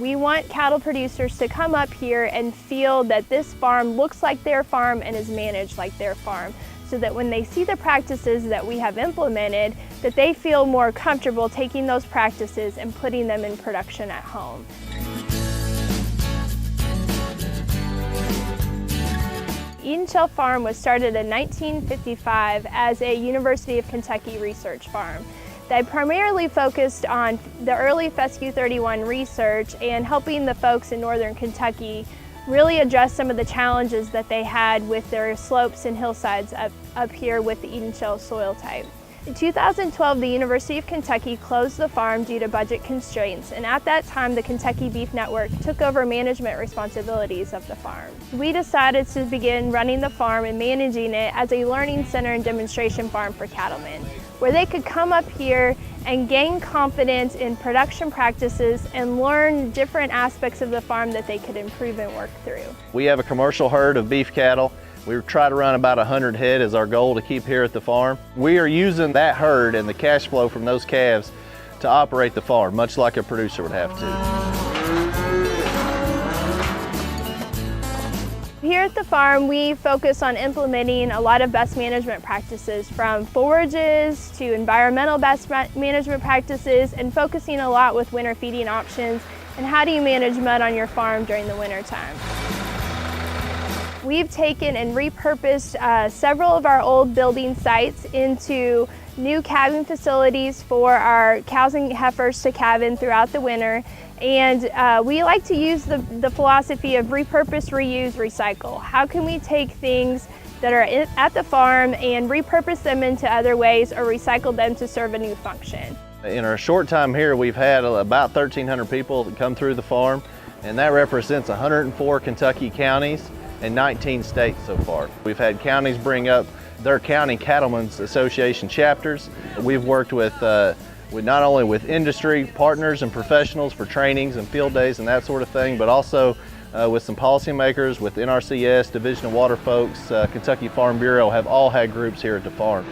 We want cattle producers to come up here and feel that this farm looks like their farm and is managed like their farm, so that when they see the practices that we have implemented, that they feel more comfortable taking those practices and putting them in production at home. Eden Shale Farm was started in 1955 as a University of Kentucky research farm. They primarily focused on the early Fescue 31 research and helping the folks in northern Kentucky really address some of the challenges that they had with their slopes and hillsides up here with the Eden Shale soil type. In 2012, the University of Kentucky closed the farm due to budget constraints, and at that time the Kentucky Beef Network took over management responsibilities of the farm. We decided to begin running the farm and managing it as a learning center and demonstration farm for cattlemen, where they could come up here and gain confidence in production practices and learn different aspects of the farm that they could improve and work through. We have a commercial herd of beef cattle. We try to run about 100 head as our goal to keep here at the farm. We are using that herd and the cash flow from those calves to operate the farm, much like a producer would have to. Here at the farm, we focus on implementing a lot of best management practices, from forages to environmental best management practices, and focusing a lot with winter feeding options and how do you manage mud on your farm during the winter time. We've taken and repurposed several of our old building sites into new calving facilities for our cows and heifers to calve throughout the winter. And we like to use the philosophy of repurpose, reuse, recycle. How can we take things that are at the farm and repurpose them into other ways or recycle them to serve a new function? In our short time here, we've had about 1,300 people that come through the farm, and that represents 104 Kentucky counties and 19 states so far. We've had counties bring up their county cattlemen's association chapters. We've worked with not only with industry partners and professionals for trainings and field days and that sort of thing, but also with some policymakers, with NRCS, Division of Water folks, Kentucky Farm Bureau have all had groups here at the farm.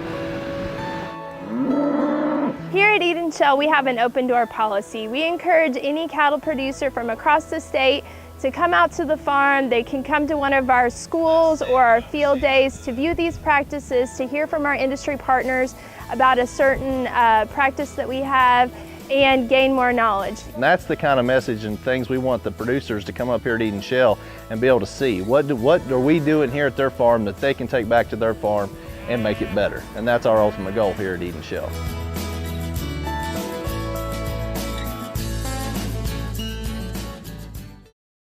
Here at Eden Shale, we have an open door policy. We encourage any cattle producer from across the state to come out to the farm. They can come to one of our schools or our field days to view these practices, to hear from our industry partners about a certain practice that we have, and gain more knowledge. And that's the kind of message and things we want the producers to come up here at Eden Shale and be able to see. What are we doing here at their farm that they can take back to their farm and make it better? And that's our ultimate goal here at Eden Shale.